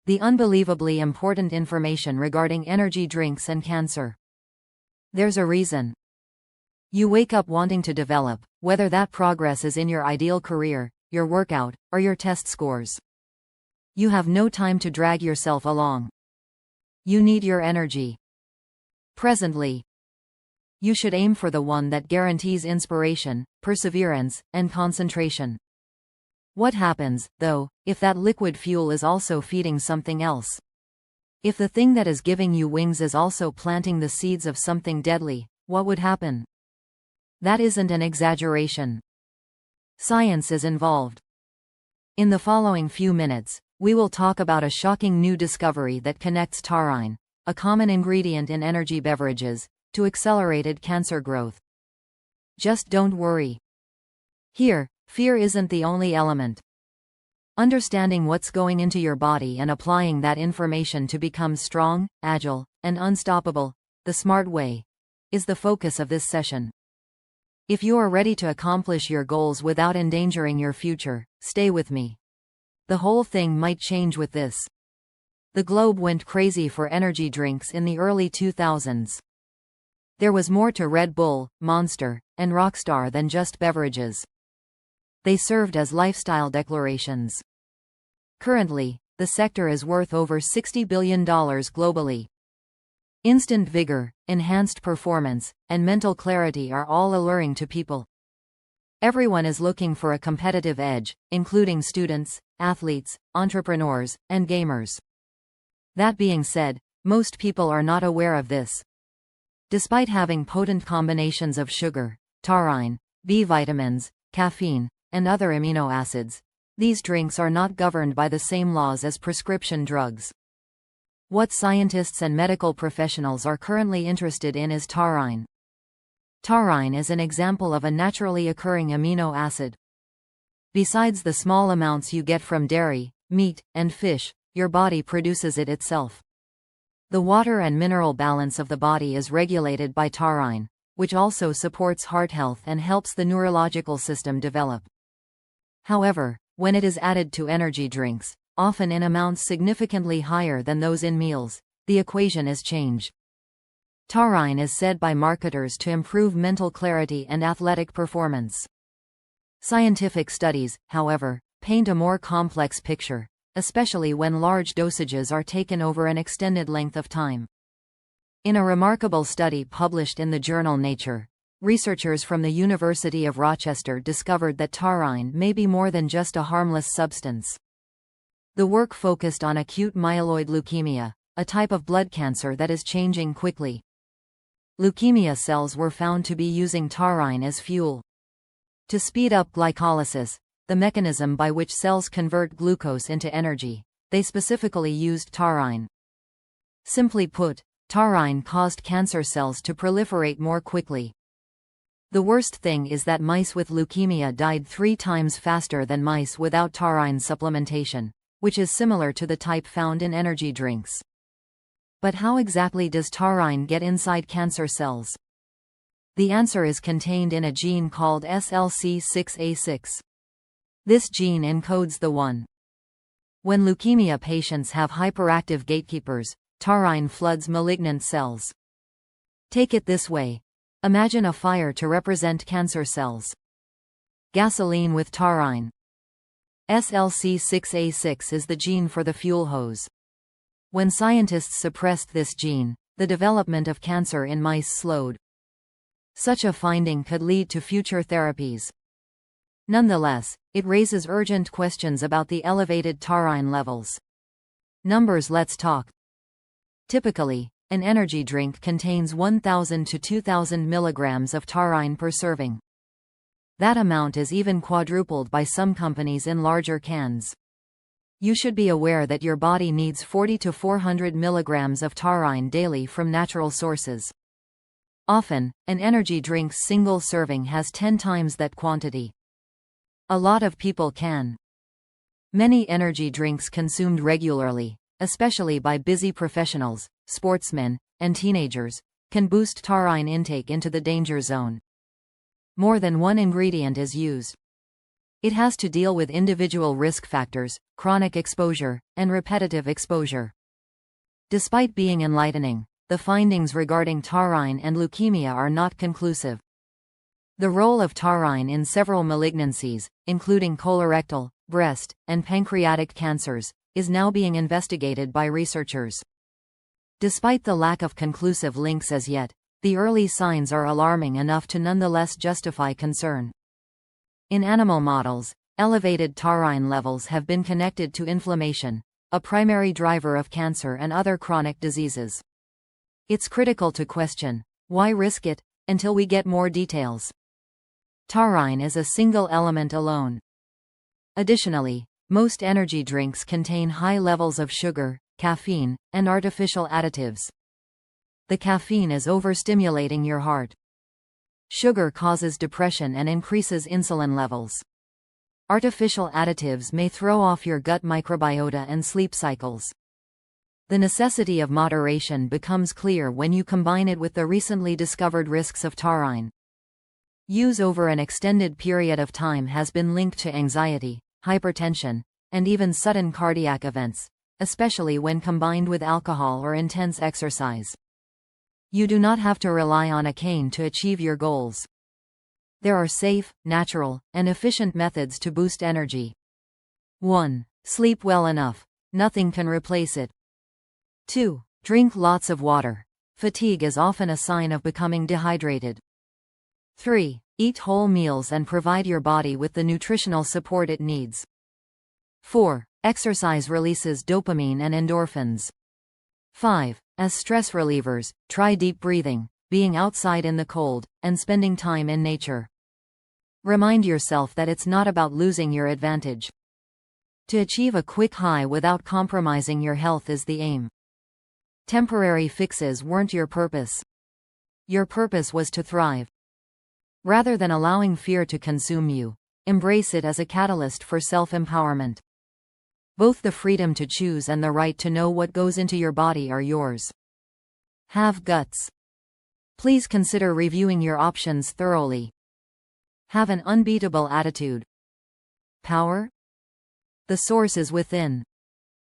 The unbelievably important information regarding energy drinks and cancer. There's a reason. You wake up wanting to develop, whether that progress is in your ideal career, your workout, or your test scores. You have no time to drag yourself along. You need your energy. Presently. You should aim for the one that guarantees inspiration, perseverance, and concentration. What happens, though, if that liquid fuel is also feeding something else? If the thing that is giving you wings is also planting the seeds of something deadly, what would happen? That isn't an exaggeration. Science is involved. In the following few minutes, we will talk about a shocking new discovery that connects taurine, a common ingredient in energy beverages, to accelerated cancer growth. Just don't worry. Here, fear isn't the only element. Understanding what's going into your body and applying that information to become strong, agile, and unstoppable, the smart way, is the focus of this session. If you are ready to accomplish your goals without endangering your future, stay with me. The whole thing might change with this. The globe went crazy for energy drinks in the early 2000s. There was more to Red Bull, Monster, and Rockstar than just beverages. They served as lifestyle declarations. Currently, the sector is worth over $60 billion globally. Instant vigor, enhanced performance, and mental clarity are all alluring to people. Everyone is looking for a competitive edge, including students, athletes, entrepreneurs, and gamers. That being said, most people are not aware of this. Despite having potent combinations of sugar, taurine, B vitamins, caffeine, and other amino acids, these drinks are not governed by the same laws as prescription drugs. What scientists and medical professionals are currently interested in is taurine. Taurine is an example of a naturally occurring amino acid. Besides the small amounts you get from dairy, meat, and fish, your body produces it itself. The water and mineral balance of the body is regulated by taurine, which also supports heart health and helps the neurological system develop. However, when it is added to energy drinks, often in amounts significantly higher than those in meals, the equation is changed. Taurine is said by marketers to improve mental clarity and athletic performance. Scientific studies, however, paint a more complex picture, especially when large dosages are taken over an extended length of time. In a remarkable study published in the journal Nature, researchers from the University of Rochester discovered that taurine may be more than just a harmless substance. The work focused on acute myeloid leukemia, a type of blood cancer that is changing quickly. Leukemia cells were found to be using taurine as fuel. To speed up glycolysis, the mechanism by which cells convert glucose into energy, they specifically used taurine. Simply put, taurine caused cancer cells to proliferate more quickly. The worst thing is that mice with leukemia died 3 times faster than mice without taurine supplementation, which is similar to the type found in energy drinks. But how exactly does taurine get inside cancer cells? The answer is contained in a gene called SLC6A6. This gene encodes the 1. When leukemia patients have hyperactive gatekeepers, taurine floods malignant cells. Take it this way. Imagine a fire to represent cancer cells. Gasoline with taurine. SLC6A6 is the gene for the fuel hose. When scientists suppressed this gene, the development of cancer in mice slowed. Such a finding could lead to future therapies. Nonetheless, it raises urgent questions about the elevated taurine levels. Numbers. Let's talk. Typically, an energy drink contains 1,000 to 2,000 milligrams of taurine per serving. That amount is even quadrupled by some companies in larger cans. You should be aware that your body needs 40 to 400 milligrams of taurine daily from natural sources. Often, an energy drink's single serving has 10 times that quantity. A lot of people can. Many energy drinks consumed regularly, especially by busy professionals, sportsmen, and teenagers, can boost taurine intake into the danger zone. More than one ingredient is used. It has to deal with individual risk factors, chronic exposure, and repetitive exposure. Despite being enlightening, the findings regarding taurine and leukemia are not conclusive. The role of taurine in several malignancies, including colorectal, breast, and pancreatic cancers, is now being investigated by researchers. Despite the lack of conclusive links as yet, the early signs are alarming enough to nonetheless justify concern. In animal models, elevated taurine levels have been connected to inflammation, a primary driver of cancer and other chronic diseases. It's critical to question, why risk it, until we get more details. Taurine is a single element alone. Additionally, most energy drinks contain high levels of sugar, caffeine, and artificial additives. The caffeine is overstimulating your heart. Sugar causes depression and increases insulin levels. Artificial additives may throw off your gut microbiota and sleep cycles. The necessity of moderation becomes clear when you combine it with the recently discovered risks of taurine. Use over an extended period of time has been linked to anxiety, hypertension, and even sudden cardiac events, especially when combined with alcohol or intense exercise. You do not have to rely on a cane to achieve your goals. There are safe, natural, and efficient methods to boost energy. 1. Sleep well enough. Nothing can replace it. 2. Drink lots of water. Fatigue is often a sign of becoming dehydrated. 3. Eat whole meals and provide your body with the nutritional support it needs. 4. Exercise releases dopamine and endorphins. 5. As stress relievers, try deep breathing, being outside in the cold, and spending time in nature. Remind yourself that it's not about losing your advantage. To achieve a quick high without compromising your health is the aim. Temporary fixes weren't your purpose. Your purpose was to thrive. Rather than allowing fear to consume you, embrace it as a catalyst for self-empowerment. Both the freedom to choose and the right to know what goes into your body are yours. Have guts. Please consider reviewing your options thoroughly. Have an unbeatable attitude. Power? The source is within.